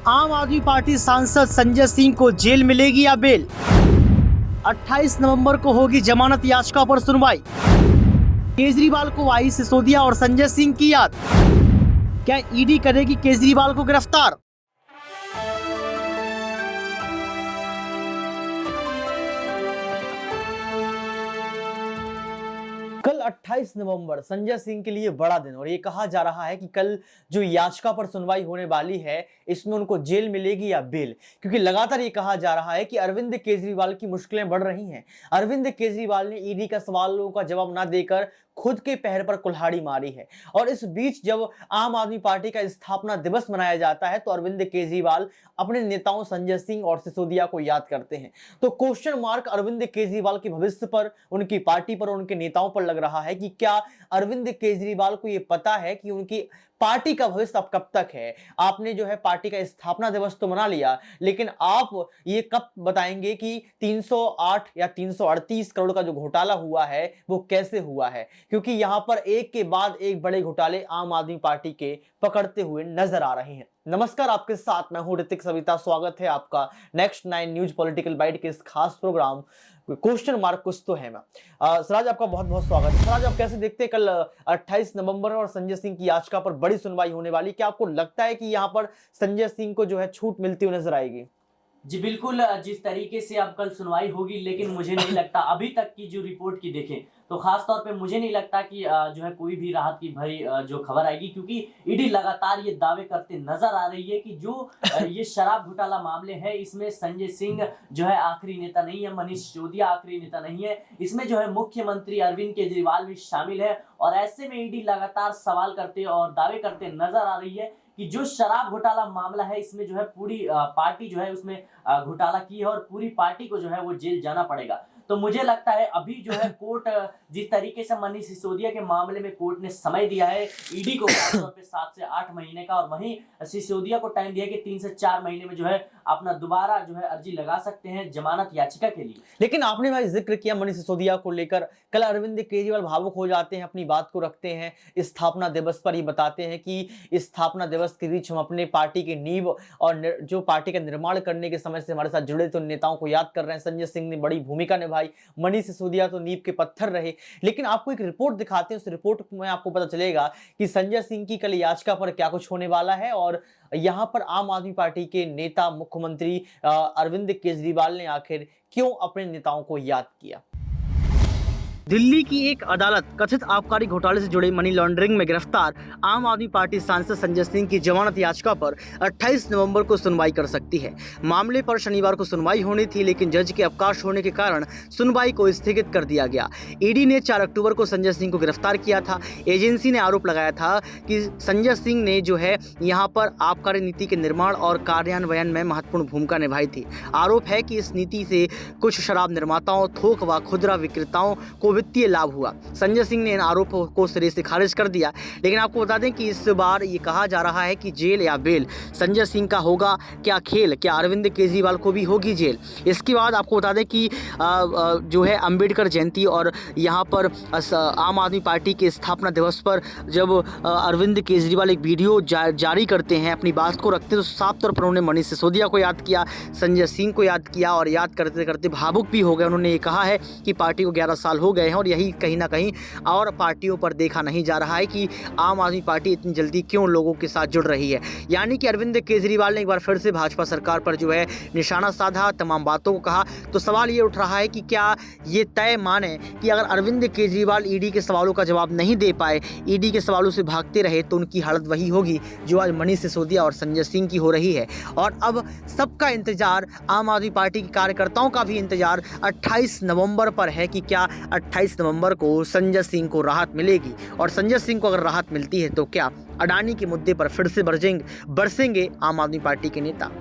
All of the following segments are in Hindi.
आम आदमी पार्टी सांसद संजय सिंह को जेल मिलेगी या बेल? 28 नवंबर को होगी जमानत याचिका पर सुनवाई। केजरीवाल को आई सिसोदिया और संजय सिंह की याद। क्या ईडी करेगी केजरीवाल को गिरफ्तार? कल 28 नवंबर संजय सिंह के लिए बड़ा दिन, और ये कहा जा रहा है कि कल जो याचिका पर सुनवाई होने वाली है इसमें उनको जेल मिलेगी या बेल, क्योंकि लगातार ये कहा जा रहा है कि अरविंद केजरीवाल की मुश्किलें बढ़ रही हैं। अरविंद केजरीवाल ने ईडी का सवालों का जवाब ना देकर खुद के पैर पर कुल्हाड़ी मारी है, और इस बीच जब आम आदमी पार्टी का स्थापना दिवस मनाया जाता है तो अरविंद केजरीवाल अपने नेताओं संजय सिंह और सिसोदिया को याद करते हैं। तो क्वेश्चन मार्क अरविंद केजरीवाल के भविष्य पर, उनकी पार्टी पर, उनके नेताओं पर लग रहा है कि क्या अरविंद केजरीवाल को यह पता है कि उनकी पार्टी का भविष्य अब कब तक है। आपने जो है पार्टी का स्थापना दिवस तो मना लिया, लेकिन आप ये कब बताएंगे कि 308 या 338 करोड़ का जो घोटाला हुआ है वो कैसे हुआ है, क्योंकि यहां पर एक के बाद एक बड़े घोटाले आम आदमी पार्टी के पकड़ते हुए नजर आ रहे हैं। नमस्कार, आपके साथ मैं हूं ऋतिक सविता। स्वागत है आपका नेक्स्ट 9 न्यूज पॉलिटिकल बाइट के इस खास प्रोग्राम क्वेश्चन मार्क कुछ तो है मैं। सराज, आपका बहुत बहुत स्वागत है। सराज, आप कैसे देखते हैं कल 28 नवंबर और संजय सिंह की याचिका पर बड़ी सुनवाई होने वाली, क्या आपको लगता है कि यहां पर संजय सिंह को जो है छूट मिलती हुई नजर आएगी? जी बिल्कुल, जिस तरीके से अब कल सुनवाई होगी, लेकिन मुझे नहीं लगता अभी तक की जो रिपोर्ट की देखें तो खास तौर पे मुझे नहीं लगता कि जो है कोई भी राहत की भरी जो खबर आएगी, क्योंकि ईडी लगातार ये दावे करते नजर आ रही है कि जो ये शराब घोटाला मामले हैं इसमें संजय सिंह जो है आखिरी नेता नहीं है, मनीष सिसोदिया आखिरी नेता नहीं है, इसमें जो है मुख्यमंत्री अरविंद केजरीवाल भी शामिल है। और ऐसे में ईडी लगातार सवाल करते और दावे करते नजर आ रही है कि जो शराब घोटाला मामला है इसमें जो है पूरी पार्टी जो है उसमें घोटाला की है और पूरी पार्टी को जो है वो जेल जाना पड़ेगा। तो मुझे लगता है अभी जो है कोर्ट जिस तरीके से मनीष सिसोदिया के मामले में कोर्ट ने समय दिया है ईडी को खासतौर पे 7 से 8 महीने का, और वहीं सिसोदिया को टाइम दिया कि 3 से 4 महीने में जो है अपना दोबारा जो है अर्जी लगा सकते हैं जमानत याचिका के लिए। लेकिन आपने भाई जिक्र किया मनीष सिसोदिया को लेकर, कल अरविंद केजरीवाल भावुक हो जाते हैं, अपनी बात को रखते हैं स्थापना दिवस पर। ही बताते हैं कि स्थापना दिवस के बीच हम अपने पार्टी की नींव और जो पार्टी का निर्माण करने के समय से हमारे साथ जुड़े तो नेताओं को याद कर रहे हैं। संजय सिंह ने बड़ी भूमिका निभाई, मनीष सिसोदिया तो नींव के पत्थर रहे। लेकिन आपको एक रिपोर्ट दिखाते हैं, उस रिपोर्ट में आपको पता चलेगा कि संजय सिंह की कल याचिका पर क्या कुछ होने वाला है, और यहां पर आम आदमी पार्टी के नेता मुख्यमंत्री अरविंद केजरीवाल ने आखिर क्यों अपने नेताओं को याद किया। दिल्ली की एक अदालत कथित आबकारी घोटाले से जुड़े मनी लॉन्ड्रिंग में गिरफ्तार आम आदमी पार्टी सांसद संजय सिंह की जमानत याचिका पर 28 नवंबर को सुनवाई कर सकती है। मामले पर शनिवार को सुनवाई होनी थी, लेकिन जज के अवकाश होने के कारण सुनवाई को स्थगित कर दिया गया। ईडी ने 4 अक्टूबर को संजय सिंह को गिरफ्तार किया था। एजेंसी ने आरोप लगाया था कि संजय सिंह ने जो है यहाँ पर आबकारी नीति के निर्माण और कार्यान्वयन में महत्वपूर्ण भूमिका निभाई थी। आरोप है कि इस नीति से कुछ शराब निर्माताओं, थोक व खुदरा विक्रेताओं को वित्तीय लाभ हुआ। संजय सिंह ने इन आरोपों को सिरे से खारिज कर दिया। लेकिन आपको बता दें कि इस बार ये कहा जा रहा है कि जेल या बेल संजय सिंह का होगा क्या खेल, क्या अरविंद केजरीवाल को भी होगी जेल। इसके बाद आपको बता दें कि जो है अंबेडकर जयंती और यहाँ पर आम आदमी पार्टी के स्थापना दिवस पर जब अरविंद केजरीवाल एक वीडियो जारी करते हैं, अपनी बात को रखते हैं, तो साफ तौर पर उन्होंने मनीष सिसोदिया को याद किया, संजय सिंह को याद किया, और याद करते करते भावुक भी हो गए। उन्होंने ये कहा है कि पार्टी को 11 साल हो गए हैं और यही कहीं ना कहीं और पार्टियों पर देखा नहीं जा रहा है कि आम आदमी पार्टी इतनी जल्दी क्यों लोगों के साथ जुड़ रही है। यानी कि अरविंद केजरीवाल ने एक बार फिर से भाजपा सरकार पर जो है निशाना साधा, तमाम बातों को कहा। तो सवाल ये उठ रहा है कि क्या ये तय माने कि अगर अरविंद केजरीवाल ईडी के सवालों का जवाब नहीं दे पाए, ईडी के सवालों से भागते रहे, तो उनकी हालत वही होगी जो आज मनीष सिसोदिया और संजय सिंह की हो रही है। और अब सबका इंतजार, आम आदमी पार्टी के कार्यकर्ताओं का भी इंतजार 28 नवंबर पर है कि क्या 28 नवंबर को संजय सिंह को राहत मिलेगी। और संजय सिंह को अगर राहत मिलती है तो क्या अडानी के मुद्दे पर फिर से बरसेंगे आम आदमी पार्टी के नेता।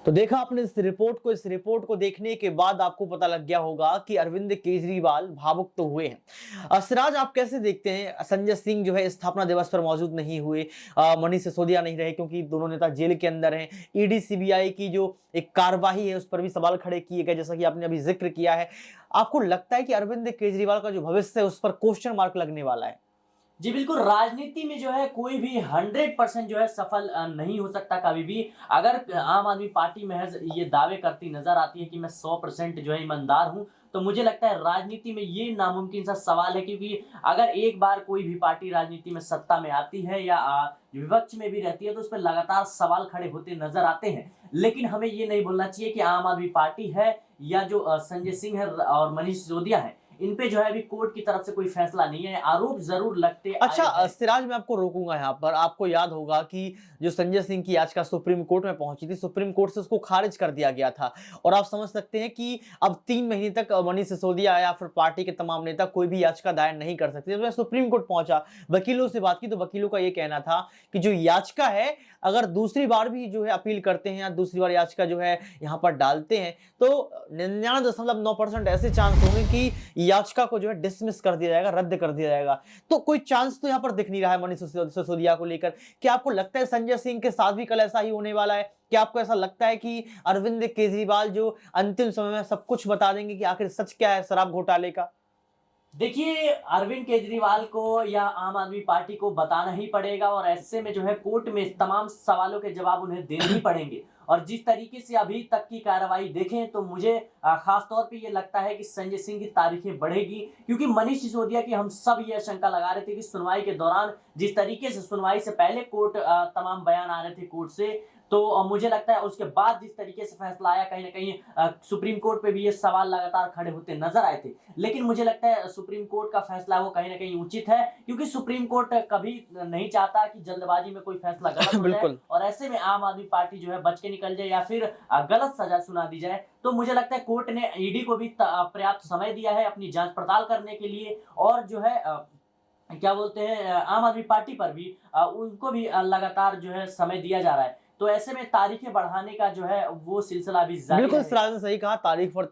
तो देखा आपने इस रिपोर्ट को देखने के बाद आपको पता लग गया होगा कि अरविंद केजरीवाल भावुक तो हुए हैं। सिराज, आप कैसे देखते हैं, संजय सिंह जो है स्थापना दिवस पर मौजूद नहीं हुए, मनीष सिसोदिया नहीं रहे क्योंकि दोनों नेता जेल के अंदर हैं, ईडी सीबीआई की जो एक कार्यवाही है उस पर भी सवाल खड़े किए गए, जैसा कि आपने अभी जिक्र किया है। आपको लगता है कि अरविंद केजरीवाल का जो भविष्य है उस पर क्वेश्चन मार्क लगने वाला है? जी बिल्कुल, राजनीति में जो है कोई भी 100% जो है सफल नहीं हो सकता कभी भी। अगर आम आदमी पार्टी महज़ ये दावे करती नज़र आती है कि मैं 100% जो है ईमानदार हूँ, तो मुझे लगता है राजनीति में ये नामुमकिन सा सवाल है, क्योंकि अगर एक बार कोई भी पार्टी राजनीति में सत्ता में आती है या विपक्ष में भी रहती है, तो उसपे लगातार सवाल खड़े होते नज़र आते हैं। लेकिन हमें ये नहीं भूलना चाहिए कि आम आदमी पार्टी है या जो संजय सिंह है और मनीष सिसोदिया है, इन पे जो है अभी कोर्ट की तरफ से कोई फैसला नहीं है, आरोप ज़रूर लगते आए अच्छा हैं। सिराज मैं आपको रोकूंगा यहाँ पर। आपको याद होगा कि जो संजय सिंह की याचिका सुप्रीम कोर्ट में पहुंची थी, सुप्रीम कोर्ट से उसको खारिज कर दिया गया था और आप समझ सकते हैं कि अब 3 महीने तक मनीष सिसोदिया या फिर पार्टी के तमाम नेता कोई भी याचिका दायर नहीं कर सकते। जब मैं सुप्रीम कोर्ट पहुंचा, वकीलों से बात की तो वकीलों का ये कहना था कि जो याचिका है, अगर दूसरी बार भी जो है अपील करते हैं या दूसरी बार याचिका जो है यहाँ पर डालते हैं, तो 99.9% ऐसे चांस होंगे कि याचिका को जो है डिसमिस कर दिया जाएगा, रद्द कर दिया जाएगा। तो कोई चांस तो यहाँ पर दिख नहीं रहा है मनीष सिसोदिया को लेकर। क्या आपको लगता है संजय सिंह के साथ भी कल ऐसा ही होने वाला है? क्या आपको ऐसा लगता है कि अरविंद केजरीवाल जो अंतिम समय में सब कुछ बता देंगे कि आखिर सच क्या है शराब घोटाले का? देखिए, अरविंद केजरीवाल को या आम आदमी पार्टी को बताना ही पड़ेगा, और ऐसे में जो है कोर्ट में इस तमाम सवालों के जवाब उन्हें देने ही पड़ेंगे। और जिस तरीके से अभी तक की कार्रवाई देखें, तो मुझे खास तौर पे ये लगता है कि संजय सिंह की तारीखें बढ़ेगी, क्योंकि मनीष सिसोदिया की हम सब ये आशंका लगा रहे थे कि सुनवाई के दौरान जिस तरीके से सुनवाई से पहले कोर्ट तमाम बयान आ रहे थे कोर्ट से, तो मुझे लगता है उसके बाद जिस तरीके से फैसला आया, कहीं ना कहीं सुप्रीम कोर्ट पे भी ये सवाल लगातार खड़े होते नजर आए थे। लेकिन मुझे लगता है सुप्रीम कोर्ट का फैसला वो कहीं ना कहीं उचित है, क्योंकि सुप्रीम कोर्ट कभी नहीं चाहता कि जल्दबाजी में कोई फैसला गलत हो जाए बिल्कुल। और ऐसे में आम आदमी पार्टी जो है बच के निकल जाए या फिर गलत सजा सुना दी जाए। तो मुझे लगता है कोर्ट ने ईडी को भी पर्याप्त समय दिया है अपनी जांच पड़ताल करने के लिए, और जो है क्या बोलते हैं, आम आदमी पार्टी पर भी उनको भी लगातार जो है समय दिया जा रहा है। तो ऐसे में तारीखें बढ़ाने का जो है वो सिलसिला अभी जारी बिल्कुल, रहेगा। सिराज ने सही कहा, तारीख पर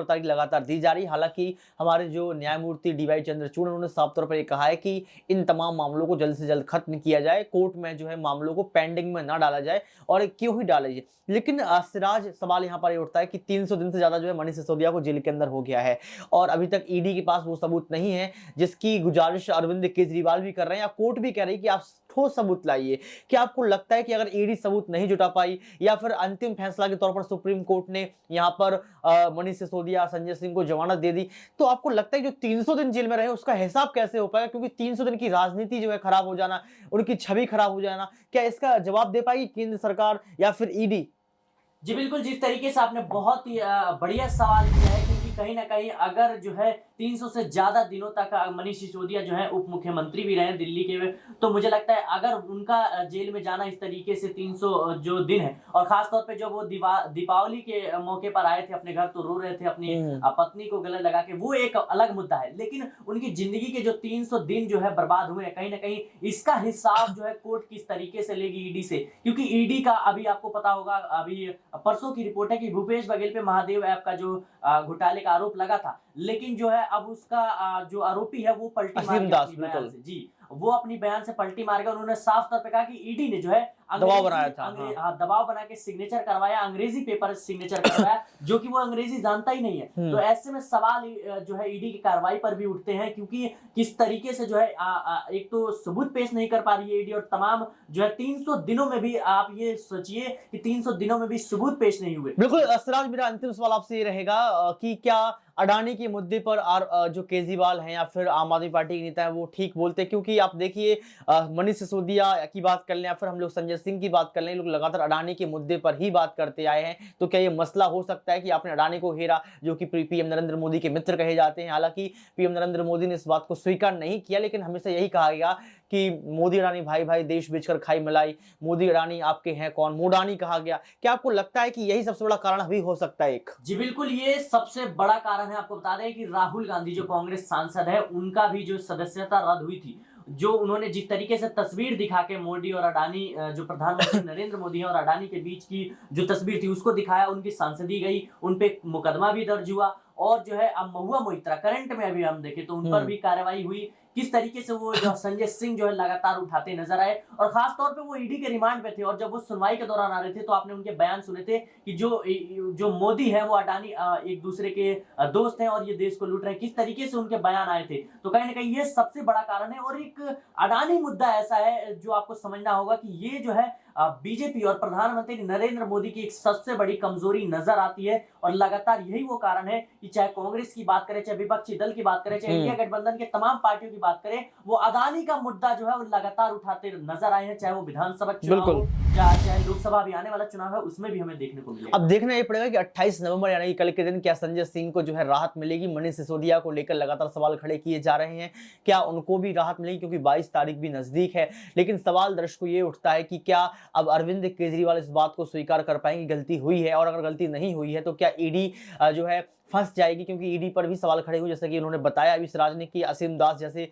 तारीख लगातार दी जा रही है। हालाँकि हमारे जो न्यायमूर्ति डीवाई चंद्रचूड़ उन्होंने साफ तौर पर ये कहा है कि इन तमाम मामलों को जल्द से जल्द खत्म किया जाए, कोर्ट में जो है मामलों को पेंडिंग में ना डाला जाए, और क्यों ही डाला जाए। लेकिन सिराज सवाल यहाँ पर ये उठता है कि 300 दिन से ज़्यादा जो है मनीष सिसोदिया को जेल के अंदर हो गया है और अभी तक ईडी के पास वो सबूत नहीं है जिसकी गुजारिश अरविंद केजरीवाल भी कर रहे हैं या कोर्ट भी कह रही है कि आप ठोस सबूत लाइए। क्या आपको लगता है कि अगर ईडी सबूत नहीं जुटा पाई या फिर अंतिम फैसला के तौर पर सुप्रीम कोर्ट ने यहाँ पर मनीष सिसोदिया, संजय सिंह को जमानत दे दी, तो आपको लगता है जो 300 दिन जेल में रहे उसका हिसाब कैसे हो पाएगा? क्योंकि 300 दिन की राजनीति जो है खराब हो जाना, उनकी छवि खराब हो जाना, क्या इसका जवाब दे पाएगी केंद्र सरकार या फिर ईडी? जी बिल्कुल, जिस तरीके से आपने बहुत ही बढ़िया सवाल किया है, क्योंकि कहीं न कहीं अगर जो है 300 से ज़्यादा दिनों तक मनीष सिसोदिया जो है उप मुख्यमंत्री भी रहे हैं दिल्ली के, तो मुझे लगता है अगर उनका जेल में जाना इस तरीके से 300 जो दिन है, और ख़ास तौर पे जब वो दीपावली के मौके पर आए थे अपने घर, तो रो रहे थे अपनी पत्नी को गले लगा के, वो एक अलग मुद्दा है। लेकिन उनकी ज़िंदगी के जो 300 दिन जो है बर्बाद हुए हैं, कहीं न कहीं इसका हिसाब जो है कोर्ट किस तरीके से लेगी ईडी से, क्योंकि ईडी का अभी आपको पता होगा, अभी परसों की रिपोर्ट है कि भूपेश बघेल पे महादेव ऐप का जो घोटाले का आरोप लगा था, लेकिन जो है अब उसका जो आरोपी है वो पलटी मार असीम गया दास, अपनी बयान बिल्कुल। से। जी, वो अपनी बयान से पलटी मार गया। उन्होंने साफ तौर पे कहा कि ईडी ने जो है दबाव बनाया था, हाँ, दबाव बना के सिग्नेचर करवाया, अंग्रेजी पेपर सिग्नेचर करवाया, जो कि वो अंग्रेजी जानता ही नहीं है। तो ऐसे में सवाल जो है ईडी की कार्रवाई पर भी उठते हैं, क्योंकि किस तरीके से जो है एक तो सबूत पेश नहीं कर पा रही है ईडी, और तमाम जो है 300 दिनों में भी आप ये सोचिए कि 300 दिनों में भी सबूत पेश नहीं हुए। बिल्कुल सिराज, मेरा अंतिम सवाल आपसे ये रहेगा कि क्या अडानी के मुद्दे पर जो केजरीवाल हैं या फिर आम आदमी पार्टी के नेता हैं वो ठीक बोलते हैं? क्योंकि आप देखिए मनीष सिसोदिया की बात कर लें या फिर हम लोग संजय सिंह की बात कर लें, लोग लगातार अडानी के मुद्दे पर ही बात करते आए हैं। तो क्या ये मसला हो सकता है कि आपने अडानी को घेरा, जो कि पीएम नरेंद्र मोदी के मित्र कहे जाते हैं? हालांकि पीएम नरेंद्र मोदी ने इस बात को स्वीकार नहीं किया, लेकिन हमेशा यही कहा गया कि मोदी अडानी भाई भाई, देश बेचकर खाई मलाई, मोदी अडानी आपके हैं कौन, मोडानी कहा गया। क्या आपको लगता है कि यही सबसे बड़ा कारण भी हो सकता है एक? जी बिल्कुल, ये सबसे बड़ा कारण है। आपको बता दें कि राहुल गांधी जो कांग्रेस सांसद है, उनका भी जो सदस्यता रद्द हुई थी, जो उन्होंने जिस तरीके से तस्वीर दिखा के मोदी और अडानी, जो प्रधानमंत्री नरेंद्र मोदी है और अडानी के बीच की जो तस्वीर थी उसको दिखाया, उनकी सांसदी गई, उन पे मुकदमा भी दर्ज हुआ, और जो है अब महुआ मोइत्रा करंट में अभी हम देखें तो उन पर भी कार्रवाई हुई, किस तरीके से वो जो संजय सिंह जो है लगातार उठाते नजर आए, और खास तौर पे वो ईडी के रिमांड पे थे, और जब वो सुनवाई के दौरान आ रहे थे तो आपने उनके बयान सुने थे कि जो मोदी है वो अडानी एक दूसरे के दोस्त हैं और ये देश को लूट रहे हैं, किस तरीके से उनके बयान आए थे। तो कहीं ना कहीं ये सबसे बड़ा कारण है, और एक अडानी मुद्दा ऐसा है जो आपको समझना होगा कि ये जो है बीजेपी और प्रधानमंत्री नरेंद्र मोदी की एक सबसे बड़ी कमजोरी नजर आती है, और लगातार यही वो कारण है कि चाहे कांग्रेस की बात करें, चाहे विपक्षी दल की बात करें, चाहे इंडिया गठबंधन के तमाम पार्टियों की बात करें, वो अदानी का मुद्दा जो है वो लगातार उठाते नजर आए हैं, चाहे वो विधानसभा चुनाव हो, बिल्कुल। चाहे लोकसभा अभी आने वाला चुनाव है उसमें भी हमें देखने को मिलेगा। अब देखना ये पड़ेगा कि 28 नवंबर यानी कि कल के दिन क्या संजय सिंह को जो है राहत मिलेगी। मनीष सिसोदिया को लेकर लगातार सवाल खड़े किए जा रहे हैं, क्या उनको भी राहत मिलेगी, क्योंकि 22 तारीख भी नजदीक है। लेकिन सवाल दर्शकों ये उठता है कि क्या अब अरविंद केजरीवाल इस बात को स्वीकार कर पाएंगे गलती हुई है, और अगर गलती नहीं हुई है तो क्या ईडी जो है फंस जाएगी, क्योंकि ईडी पर भी सवाल खड़े हुए, जैसे कि उन्होंने बताया अभी सिराज ने कि असीम दास जैसे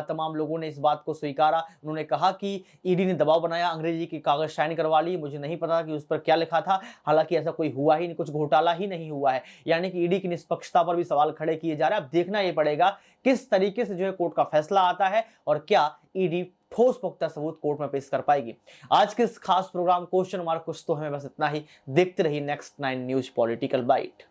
तमाम लोगों ने इस बात को स्वीकारा। उन्होंने कहा कि ईडी ने दबाव बनाया, अंग्रेजी के कागज साइन करवा लिए, मुझे नहीं पता कि उस पर क्या लिखा था, हालांकि ऐसा कोई हुआ ही नहीं, कुछ घोटाला ही नहीं हुआ है। यानी कि ईडी की निष्पक्षता पर भी सवाल खड़े किए जा रहे हैं। अब देखना ये पड़ेगा किस तरीके से जो है कोर्ट का फैसला आता है, और क्या ईडी ठोस पुख्ता सबूत कोर्ट में पेश कर पाएगी। आज के इस खास प्रोग्राम क्वेश्चन मार्क कुछ तो हमें बस इतना ही। देखते रहिए नेक्स्ट 9 न्यूज पॉलिटिकल बाइट।